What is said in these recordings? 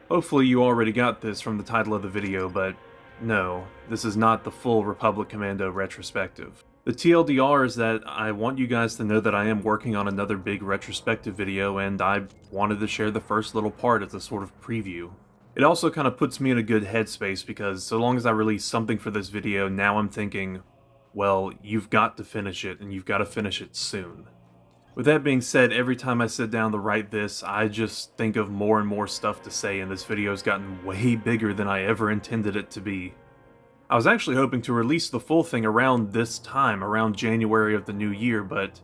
Hopefully you already got this from the title of the video, but no, this is not the full Republic Commando retrospective. The TLDR is that I want you guys to know that I am working on another big retrospective video, and I wanted to share the first little part as a sort of preview. It also kind of puts me in a good headspace because so long as I release something for this video, now I'm thinking, well, you've got to finish it, and you've got to finish it soon. With that being said, every time I sit down to write this, I just think of more and more stuff to say, and this video's gotten way bigger than I ever intended it to be. I was actually hoping to release the full thing around this time, around January of the new year, but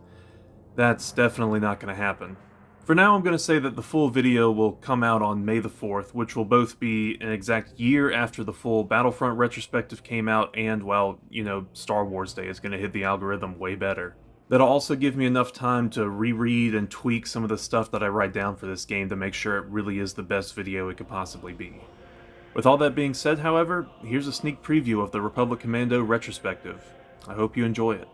that's definitely not going to happen. For now, I'm going to say that the full video will come out on May the 4th, which will both be an exact year after the full Battlefront retrospective came out, and, well, Star Wars Day is going to hit the algorithm way better. That'll also give me enough time to reread and tweak some of the stuff that I write down for this game to make sure it really is the best video it could possibly be. With all that being said, however, here's a sneak preview of the Republic Commando retrospective. I hope you enjoy it.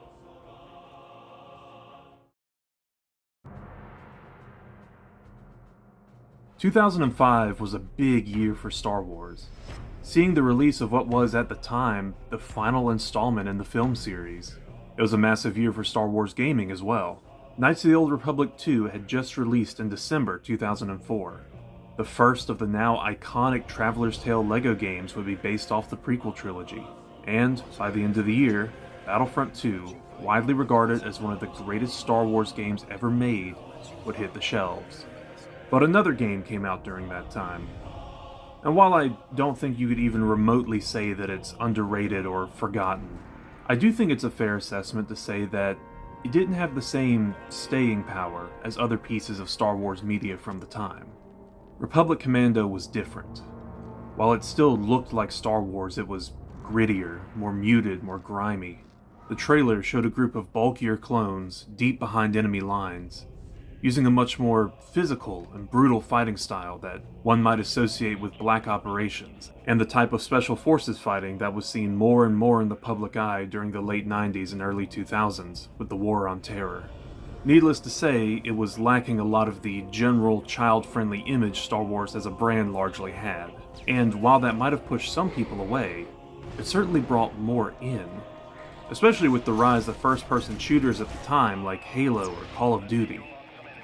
"2005 was a big year for Star Wars, seeing the release of what was at the time the final installment in the film series. It was a massive year for Star Wars gaming as well. Knights of the Old Republic 2 had just released in December 2004. The first of the now iconic Traveler's Tale LEGO games would be based off the prequel trilogy. And, by the end of the year, Battlefront 2, widely regarded as one of the greatest Star Wars games ever made, would hit the shelves. But another game came out during that time. And while I don't think you could even remotely say that it's underrated or forgotten, I do think it's a fair assessment to say that it didn't have the same staying power as other pieces of Star Wars media from the time. Republic Commando was different. While it still looked like Star Wars, it was grittier, more muted, more grimy. The trailer showed a group of bulkier clones deep behind enemy lines, using a much more physical and brutal fighting style that one might associate with black operations, and the type of special forces fighting that was seen more and more in the public eye during the late 90s and early 2000s with the War on Terror. Needless to say, it was lacking a lot of the general child-friendly image Star Wars as a brand largely had, and while that might have pushed some people away, it certainly brought more in, especially with the rise of first-person shooters at the time like Halo or Call of Duty.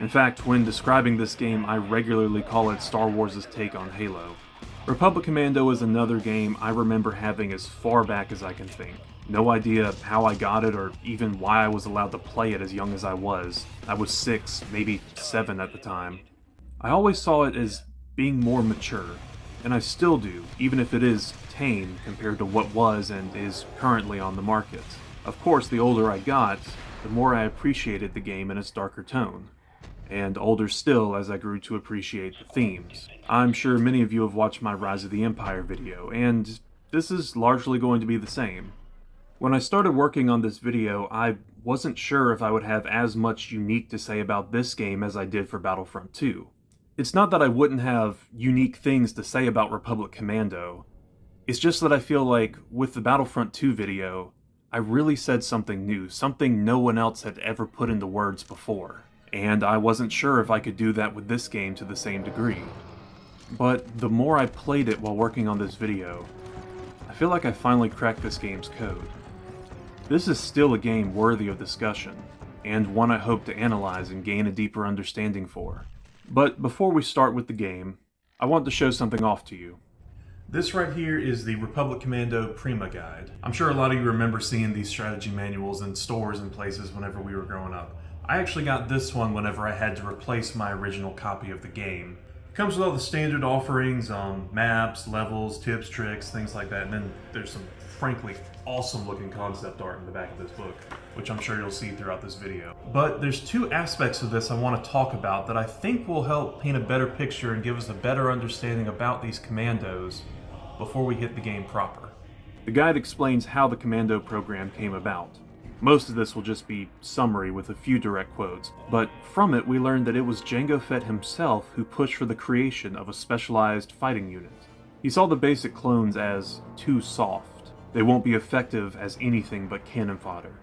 In fact, when describing this game, I regularly call it Star Wars' take on Halo. Republic Commando is another game I remember having as far back as I can think. No idea how I got it or even why I was allowed to play it as young as I was. I was 6, maybe 7 at the time. I always saw it as being more mature, and I still do, even if it is tame compared to what was and is currently on the market. Of course, the older I got, the more I appreciated the game in its darker tone, and older still as I grew to appreciate the themes. I'm sure many of you have watched my Rise of the Empire video, and this is largely going to be the same. When I started working on this video, I wasn't sure if I would have as much unique to say about this game as I did for Battlefront 2. It's not that I wouldn't have unique things to say about Republic Commando, it's just that I feel like with the Battlefront 2 video, I really said something new, something no one else had ever put into words before. And I wasn't sure if I could do that with this game to the same degree. But the more I played it while working on this video, I feel like I finally cracked this game's code. This is still a game worthy of discussion, and one I hope to analyze and gain a deeper understanding for. But before we start with the game, I want to show something off to you. This right here is the Republic Commando Prima Guide. I'm sure a lot of you remember seeing these strategy manuals in stores and places whenever we were growing up. I actually got this one whenever I had to replace my original copy of the game. It comes with all the standard offerings, maps, levels, tips, tricks, things like that, and then there's some frankly awesome looking concept art in the back of this book, which I'm sure you'll see throughout this video. But there's two aspects of this I want to talk about that I think will help paint a better picture and give us a better understanding about these commandos before we hit the game proper. The guide explains how the commando program came about. Most of this will just be summary with a few direct quotes, but from it we learned that it was Jango Fett himself who pushed for the creation of a specialized fighting unit. He saw the basic clones as too soft. They won't be effective as anything but cannon fodder.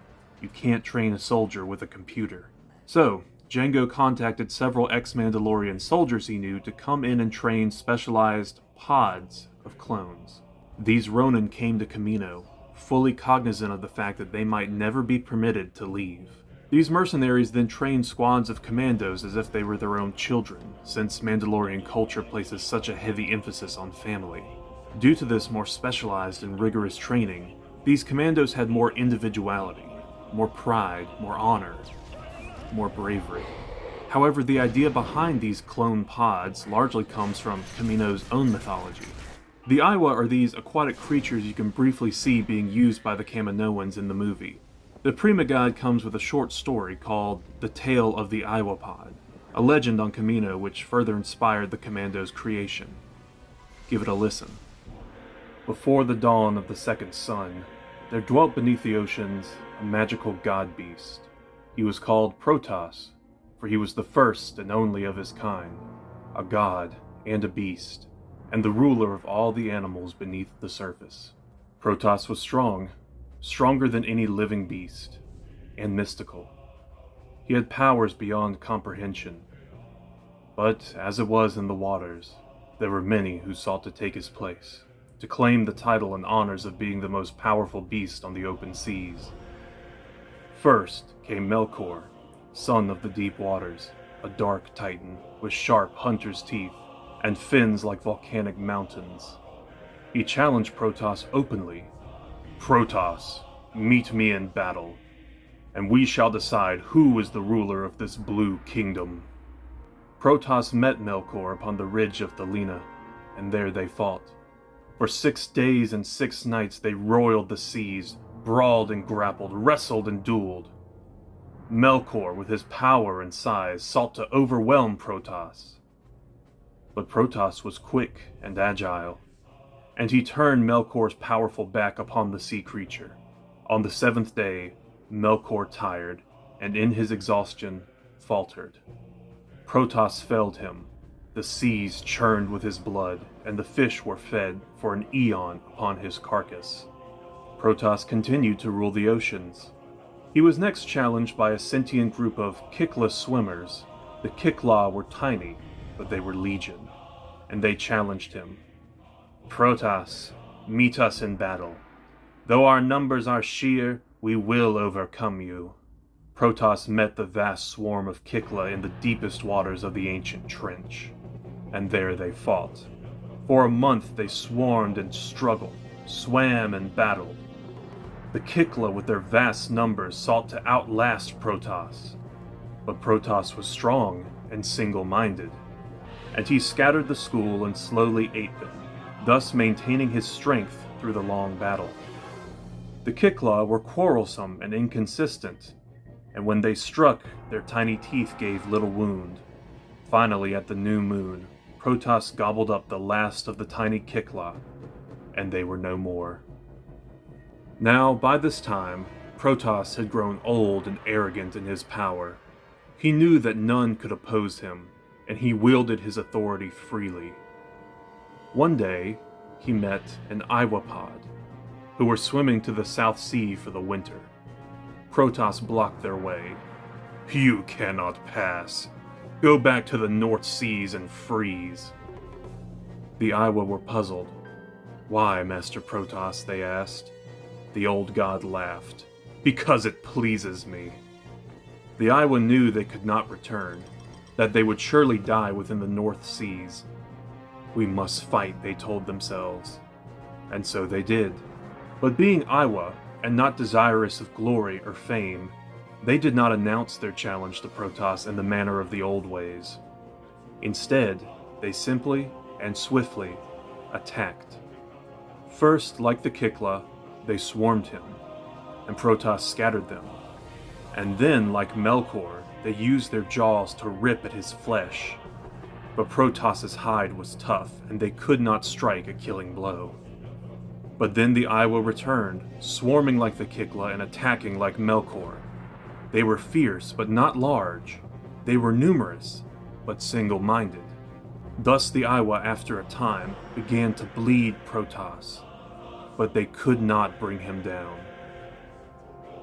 You can't train a soldier with a computer. So, Jango contacted several ex-Mandalorian soldiers he knew to come in and train specialized pods of clones. These Ronin came to Commando, fully cognizant of the fact that they might never be permitted to leave. These mercenaries then trained squads of commandos as if they were their own children, since Mandalorian culture places such a heavy emphasis on family. Due to this more specialized and rigorous training, these commandos had more individuality, more pride, more honor, more bravery. However, the idea behind these clone pods largely comes from Kamino's own mythology. The Aiwha are these aquatic creatures you can briefly see being used by the Kaminoans in the movie. The Prima Guide comes with a short story called The Tale of the Aiwha Pod, a legend on Commando which further inspired the Commando's creation. Give it a listen. Before the dawn of the second sun, there dwelt beneath the oceans a magical god beast. He was called Protoss, for he was the first and only of his kind, a god and a beast, and the ruler of all the animals beneath the surface. Protoss was strong, stronger than any living beast, and mystical. He had powers beyond comprehension. But as it was in the waters, there were many who sought to take his place, to claim the title and honors of being the most powerful beast on the open seas. First came Melkor, son of the deep waters, a dark titan with sharp hunter's teeth and fins like volcanic mountains. He challenged Protoss openly. Protoss, meet me in battle, and we shall decide who is the ruler of this blue kingdom. Protoss met Melkor upon the ridge of Thelina, and there they fought. For 6 days and 6 nights they roiled the seas, brawled and grappled, wrestled and dueled. Melkor, with his power and size, sought to overwhelm Protoss. But Protoss was quick and agile, and he turned Melkor's powerful back upon the sea creature. On the 7th day, Melkor tired, and in his exhaustion, faltered. Protoss felled him. The seas churned with his blood, and the fish were fed for an eon upon his carcass. Protoss continued to rule the oceans. He was next challenged by a sentient group of Kikla swimmers. The Kikla were tiny, but they were legion, and they challenged him. Protoss, meet us in battle. Though our numbers are sheer, we will overcome you. Protoss met the vast swarm of Kikla in the deepest waters of the ancient trench, and there they fought. For a month they swarmed and struggled, swam and battled. The Kikla with their vast numbers sought to outlast Protoss, but Protoss was strong and single-minded, and he scattered the school and slowly ate them, thus maintaining his strength through the long battle. The Kikla were quarrelsome and inconsistent, and when they struck, their tiny teeth gave little wound. Finally, at the new moon, Protoss gobbled up the last of the tiny Kikla, and they were no more. Now, by this time, Protoss had grown old and arrogant in his power. He knew that none could oppose him, and he wielded his authority freely. One day, he met an Aiwha pod, who were swimming to the South Sea for the winter. Protoss blocked their way. You cannot pass. Go back to the North Seas and freeze. The Aiwha were puzzled. Why, Master Protoss, they asked. The old god laughed. Because it pleases me. The Aiwha knew they could not return, that they would surely die within the North Seas. We must fight, they told themselves. And so they did. But being Aiwha, and not desirous of glory or fame, they did not announce their challenge to Protoss in the manner of the old ways. Instead, they simply and swiftly attacked. First, like the Kikla, they swarmed him, and Protoss scattered them. And then, like Melkor, they used their jaws to rip at his flesh. But Protoss's hide was tough, and they could not strike a killing blow. But then the Aiwha returned, swarming like the Kikla and attacking like Melkor. They were fierce, but not large. They were numerous, but single-minded. Thus the Aiwha, after a time, began to bleed Protoss, but they could not bring him down.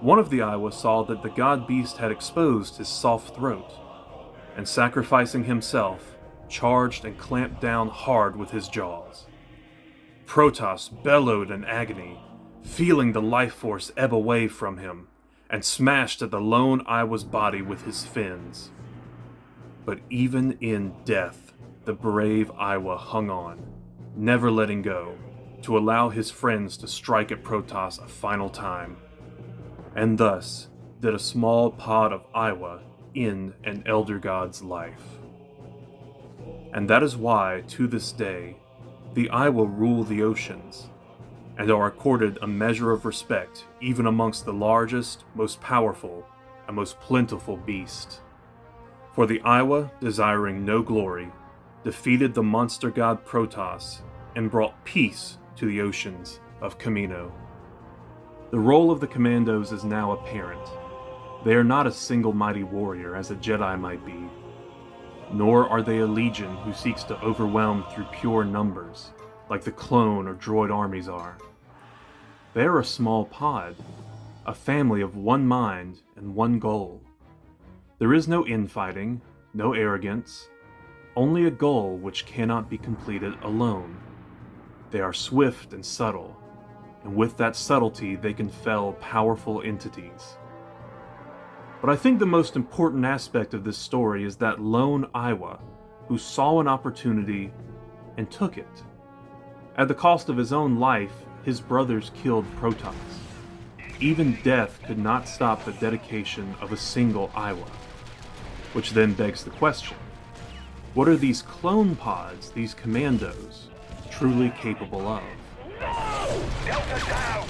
One of the Aiwha saw that the god beast had exposed his soft throat, and sacrificing himself, charged and clamped down hard with his jaws. Protoss bellowed in agony, feeling the life force ebb away from him, and smashed at the lone Aiwha's body with his fins. But even in death, the brave Aiwha hung on, never letting go, to allow his friends to strike at Protoss a final time. And thus did a small pod of Aiwha end an Elder God's life. And that is why, to this day, the Aiwha rule the oceans, and are accorded a measure of respect even amongst the largest, most powerful, and most plentiful beasts. For the Aiwha, desiring no glory, defeated the monster god Protoss and brought peace to the oceans of Commando. The role of the Commandos is now apparent. They are not a single mighty warrior as a Jedi might be, nor are they a legion who seeks to overwhelm through pure numbers, like the clone or droid armies are. They are a small pod, a family of one mind and one goal. There is no infighting, no arrogance, only a goal which cannot be completed alone. They are swift and subtle, and with that subtlety they can fell powerful entities. But I think the most important aspect of this story is that lone Aiwha, who saw an opportunity and took it. At the cost of his own life, his brothers killed Protoss. Even death could not stop the dedication of a single Aiwha. Which then begs the question, what are these clone pods, these commandos, truly capable of? Delta down!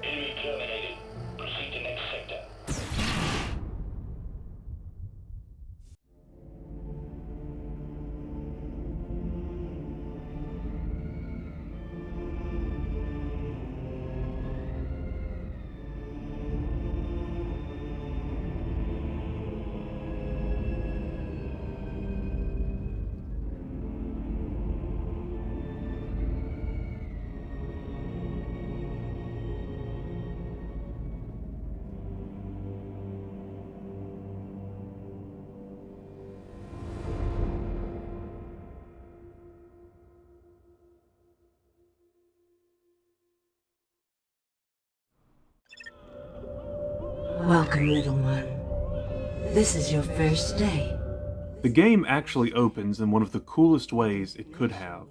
Enemy terminated. Proceed to next sector. Welcome, little one. This is your first day. The game actually opens in one of the coolest ways it could have.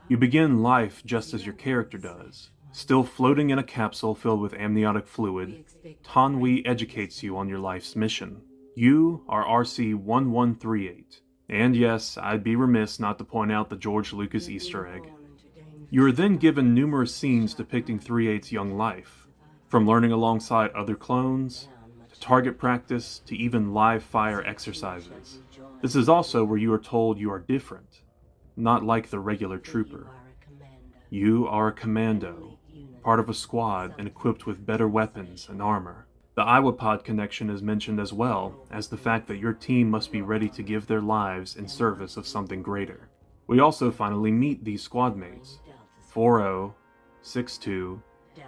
You begin life just as your character does. Still floating in a capsule filled with amniotic fluid, Tanwi educates you on your life's mission. You are RC-1138. And yes, I'd be remiss not to point out the George Lucas Easter egg. You are then given numerous scenes depicting 38's young life, from learning alongside other clones, to target practice, to even live fire exercises. This is also where you are told you are different, not like the regular trooper. You are a commando, part of a squad and equipped with better weapons and armor. The Aiwha pod connection is mentioned as well as the fact that your team must be ready to give their lives in service of something greater. We also finally meet these squad mates, 4-0, 6-2,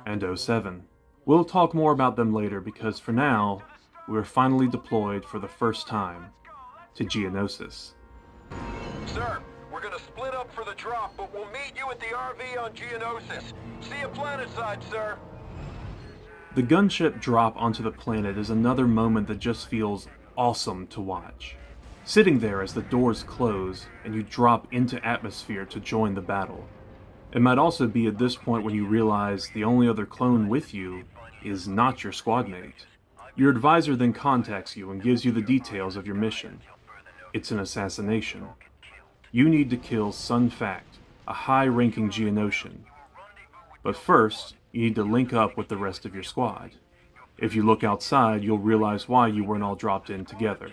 and 07. We'll talk more about them later because for now, we're finally deployed for the first time to Geonosis. Sir, we're gonna split up for the drop, but we'll meet you at the RV on Geonosis. See you planetside, sir. The gunship drop onto the planet is another moment that just feels awesome to watch. Sitting there as the doors close and you drop into atmosphere to join the battle. It might also be at this point when you realize the only other clone with you is not your squad mate. Your advisor then contacts you and gives you the details of your mission. It's an assassination. You need to kill Sun Fact, a high-ranking Geonosian. But first, you need to link up with the rest of your squad. If you look outside, you'll realize why you weren't all dropped in together.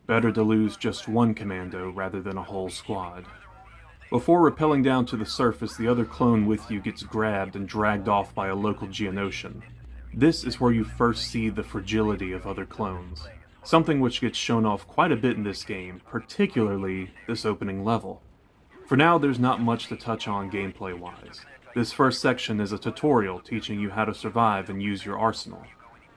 Better to lose just one commando rather than a whole squad. Before rappelling down to the surface, the other clone with you gets grabbed and dragged off by a local Geonosian. This is where you first see the fragility of other clones, something which gets shown off quite a bit in this game, particularly this opening level. For now, there's not much to touch on gameplay-wise. This first section is a tutorial teaching you how to survive and use your arsenal.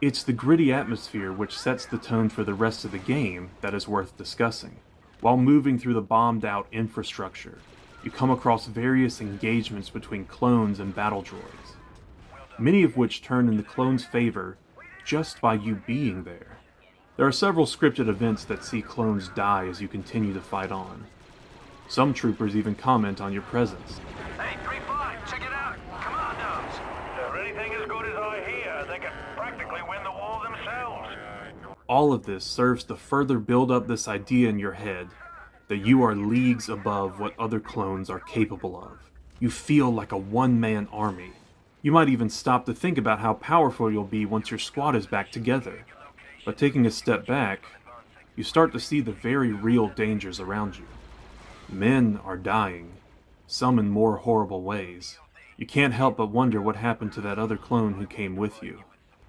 It's the gritty atmosphere which sets the tone for the rest of the game that is worth discussing. While moving through the bombed-out infrastructure, you come across various engagements between clones and battle droids, many of which turn in the clones' favor just by you being there. There are several scripted events that see clones die as you continue to fight on. Some troopers even comment on your presence. Hey, 3-5, check it out. Commandos. If anything as good as I hear, they can practically win the war themselves. All of this serves to further build up this idea in your head that you are leagues above what other clones are capable of. You feel like a one-man army. You might even stop to think about how powerful you'll be once your squad is back together. But taking a step back, you start to see the very real dangers around you. Men are dying, some in more horrible ways. You can't help but wonder what happened to that other clone who came with you.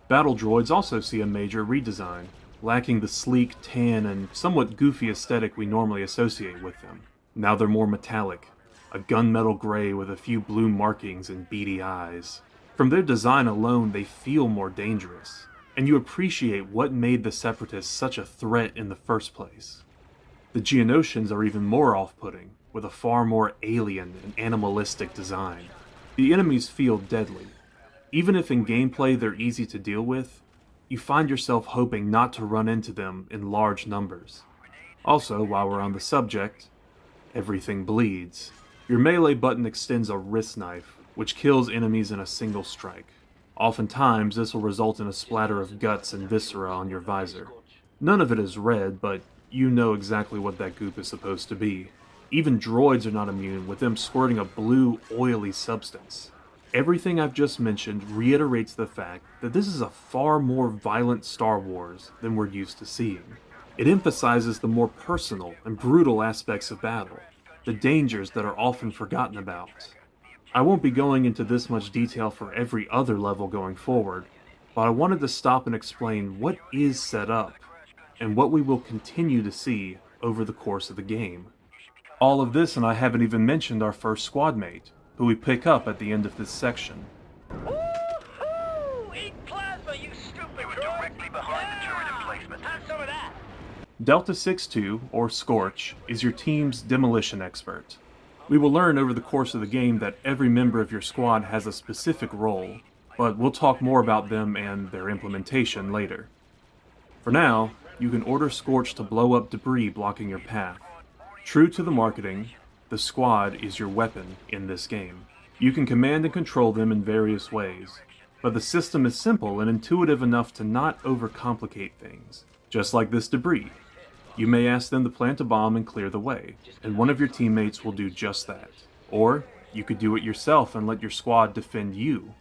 Battle droids also see a major redesign, lacking the sleek, tan, and somewhat goofy aesthetic we normally associate with them. Now they're more metallic, a gunmetal gray with a few blue markings and beady eyes. From their design alone, they feel more dangerous, and you appreciate what made the Separatists such a threat in the first place. The Geonosians are even more off-putting, with a far more alien and animalistic design. The enemies feel deadly. Even if in gameplay they're easy to deal with, you find yourself hoping not to run into them in large numbers. Also, while we're on the subject, everything bleeds. Your melee button extends a wrist knife, which kills enemies in a single strike. Oftentimes, this will result in a splatter of guts and viscera on your visor. None of it is red, but you know exactly what that goop is supposed to be. Even droids are not immune, with them squirting a blue, oily substance. Everything I've just mentioned reiterates the fact that this is a far more violent Star Wars than we're used to seeing. It emphasizes the more personal and brutal aspects of battle, the dangers that are often forgotten about. I won't be going into this much detail for every other level going forward, but I wanted to stop and explain what is set up, and what we will continue to see over the course of the game. All of this, and I haven't even mentioned our first squad mate, who we pick up at the end of this section. Woohoo! Eat plasma, you stupid droid! Directly behind the turret emplacement. Have some of that! Delta 6-2, or Scorch, is your team's demolition expert. We will learn over the course of the game that every member of your squad has a specific role, but we'll talk more about them and their implementation later. For now, you can order Scorch to blow up debris blocking your path. True to the marketing, the squad is your weapon in this game. You can command and control them in various ways, but the system is simple and intuitive enough to not overcomplicate things. Just like this debris. You may ask them to plant a bomb and clear the way, and one of your teammates will do just that. Or, you could do it yourself and let your squad defend you.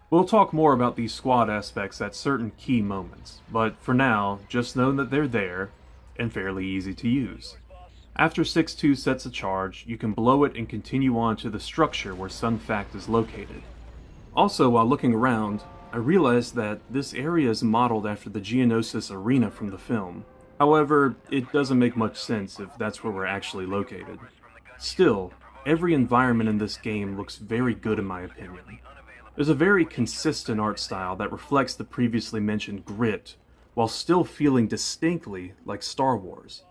We'll talk more about these squad aspects at certain key moments, but for now, just know that they're there, and fairly easy to use. After 6-2 sets a charge, you can blow it and continue on to the structure where Sun Fact is located. Also, while looking around, I realized that this area is modeled after the Geonosis arena from the film. However, it doesn't make much sense if that's where we're actually located. Still, every environment in this game looks very good in my opinion. There's a very consistent art style that reflects the previously mentioned grit, while still feeling distinctly like Star Wars.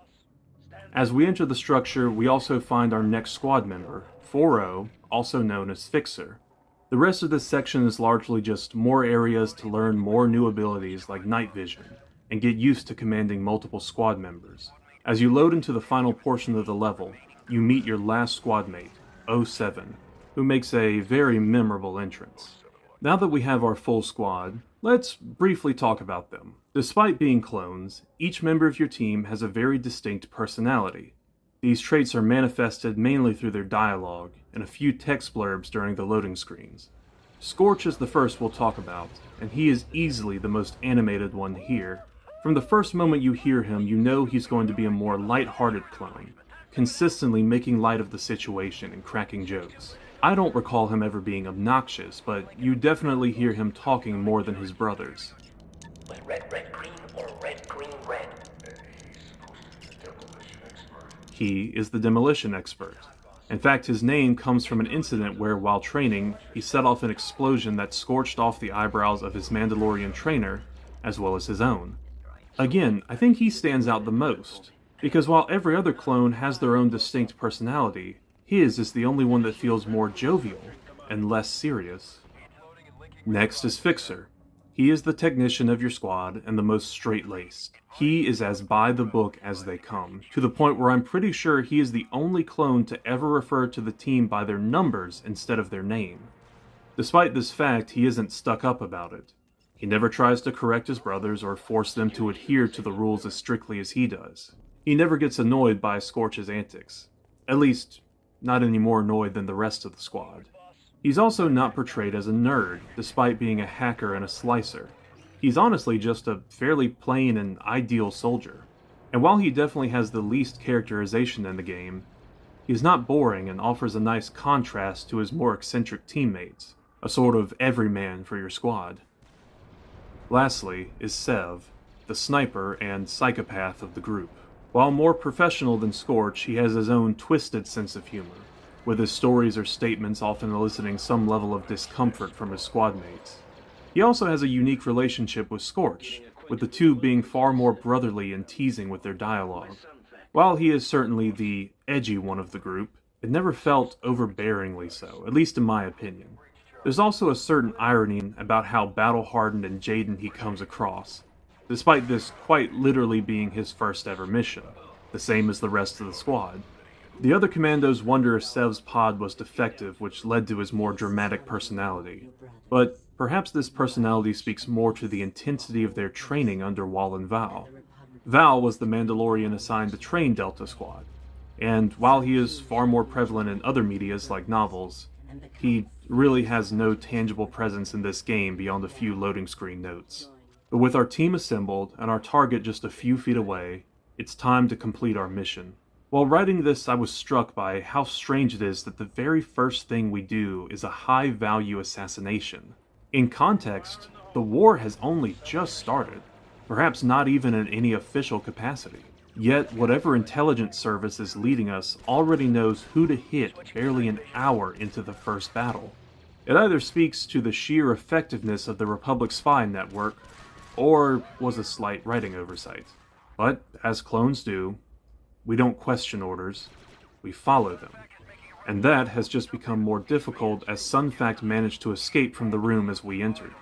As we enter the structure, we also find our next squad member, 4-0, also known as Fixer. The rest of this section is largely just more areas to learn more new abilities like night vision, and get used to commanding multiple squad members. As you load into the final portion of the level, you meet your last squad mate, 07, who makes a very memorable entrance. Now that we have our full squad, let's briefly talk about them. Despite being clones, each member of your team has a very distinct personality. These traits are manifested mainly through their dialogue and a few text blurbs during the loading screens. Scorch is the first we'll talk about, and he is easily the most animated one here. From the first moment you hear him, you know he's going to be a more light-hearted clone, consistently making light of the situation and cracking jokes. I don't recall him ever being obnoxious, but you definitely hear him talking more than his brothers. Red, red, green, or red, green, red. He is the demolition expert. In fact, his name comes from an incident where, while training, he set off an explosion that scorched off the eyebrows of his Mandalorian trainer, as well as his own. Again, I think he stands out the most, because while every other clone has their own distinct personality, his is the only one that feels more jovial and less serious. Next is Fixer. He is the technician of your squad and the most straight-laced. He is as by the book as they come, to the point where I'm pretty sure he is the only clone to ever refer to the team by their numbers instead of their name. Despite this fact, he isn't stuck up about it. He never tries to correct his brothers or force them to adhere to the rules as strictly as he does. He never gets annoyed by Scorch's antics. At least, not any more annoyed than the rest of the squad. He's also not portrayed as a nerd, despite being a hacker and a slicer. He's honestly just a fairly plain and ideal soldier. And while he definitely has the least characterization in the game, he's not boring and offers a nice contrast to his more eccentric teammates, a sort of everyman for your squad. Lastly is Sev, the sniper and psychopath of the group. While more professional than Scorch, he has his own twisted sense of humor, with his stories or statements often eliciting some level of discomfort from his squad mates. He also has a unique relationship with Scorch, with the two being far more brotherly and teasing with their dialogue. While he is certainly the edgy one of the group, it never felt overbearingly so, at least in my opinion. There's also a certain irony about how battle-hardened and jaded he comes across, despite this quite literally being his first ever mission, the same as the rest of the squad. The other commandos wonder if Sev's pod was defective, which led to his more dramatic personality. But perhaps this personality speaks more to the intensity of their training under Wall and Val. Val was the Mandalorian assigned to train Delta Squad, and while he is far more prevalent in other medias like novels, he really has no tangible presence in this game beyond a few loading screen notes. But with our team assembled and our target just a few feet away, it's time to complete our mission. While writing this, I was struck by how strange it is that the very first thing we do is a high-value assassination. In context, the war has only just started, perhaps not even in any official capacity. Yet, whatever intelligence service is leading us already knows who to hit barely an hour into the first battle. It either speaks to the sheer effectiveness of the Republic spy network, or was a slight writing oversight. But, as clones do, we don't question orders, we follow them. And that has just become more difficult as Sun Fact managed to escape from the room as we entered.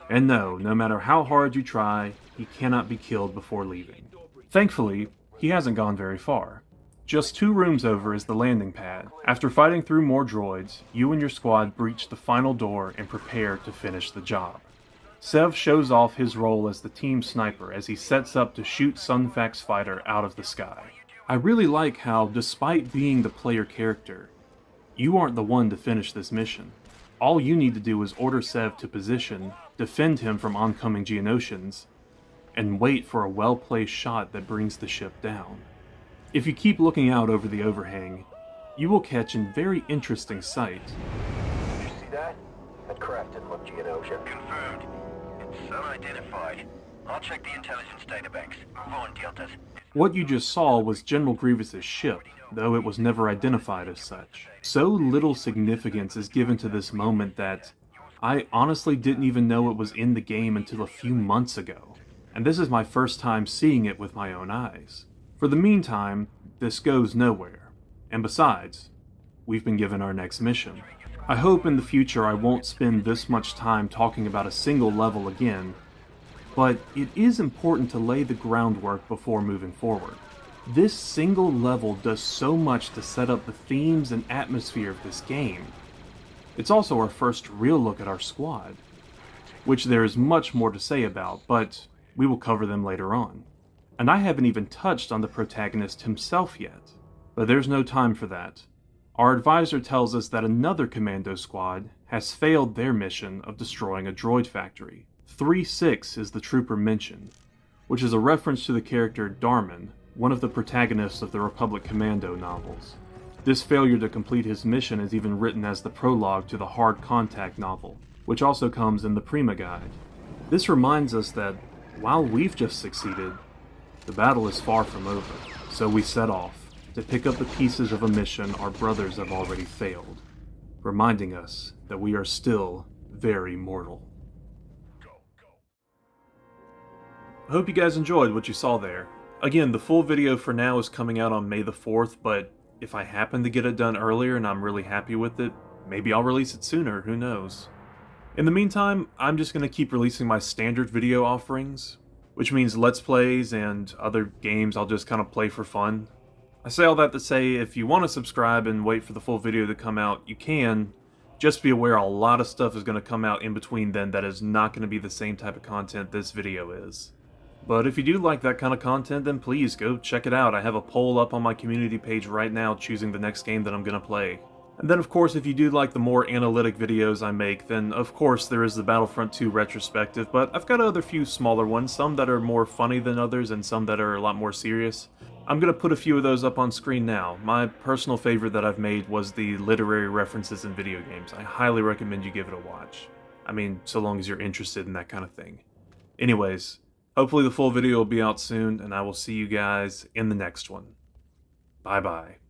And no matter how hard you try, he cannot be killed before leaving. Thankfully, he hasn't gone very far. Just 2 rooms over is the landing pad. After fighting through more droids, you and your squad breach the final door and prepare to finish the job. Sev shows off his role as the team sniper as he sets up to shoot Sun Fact's fighter out of the sky. I really like how, despite being the player character, you aren't the one to finish this mission. All you need to do is order Sev to position, defend him from oncoming Geonosians, and wait for a well-placed shot that brings the ship down. If you keep looking out over the overhang, you will catch a very interesting sight. You see that? That craft didn't look Geonosian. Confirmed. It's unidentified. I'll check the intelligence databanks. Move on, Deltas. What you just saw was General Grievous's ship, though it was never identified as such. So little significance is given to this moment that I honestly didn't even know it was in the game until a few months ago, and this is my first time seeing it with my own eyes. For the meantime, this goes nowhere, and besides, we've been given our next mission. I hope in the future I won't spend this much time talking about a single level again, but it is important to lay the groundwork before moving forward. This single level does so much to set up the themes and atmosphere of this game. It's also our first real look at our squad, which there is much more to say about, but we will cover them later on. And I haven't even touched on the protagonist himself yet, but there's no time for that. Our advisor tells us that another Commando squad has failed their mission of destroying a droid factory. 3-6 is the trooper mentioned, which is a reference to the character Darman, one of the protagonists of the Republic Commando novels. This failure to complete his mission is even written as the prologue to the Hard Contact novel, which also comes in the Prima Guide. This reminds us that, while we've just succeeded, the battle is far from over, so we set off. to pick up the pieces of a mission our brothers have already failed, reminding us that we are still very mortal. I hope you guys enjoyed what you saw there. Again, the full video for now is coming out on May the 4th, but if I happen to get it done earlier and I'm really happy with it, maybe I'll release it sooner, who knows. In the meantime, I'm just going to keep releasing my standard video offerings, which means Let's Plays and other games I'll just kind of play for fun. I say all that to say, if you want to subscribe and wait for the full video to come out, you can. Just be aware a lot of stuff is going to come out in between then that is not going to be the same type of content this video is. But if you do like that kind of content, then please go check it out. I have a poll up on my community page right now choosing the next game that I'm going to play. And then of course, if you do like the more analytic videos I make, then of course there is the Battlefront 2 retrospective, but I've got other few smaller ones, some that are more funny than others and some that are a lot more serious. I'm going to put a few of those up on screen now. My personal favorite that I've made was the literary references in video games. I highly recommend you give it a watch. I mean, so long as you're interested in that kind of thing. Anyways, hopefully the full video will be out soon, and I will see you guys in the next one. Bye-bye.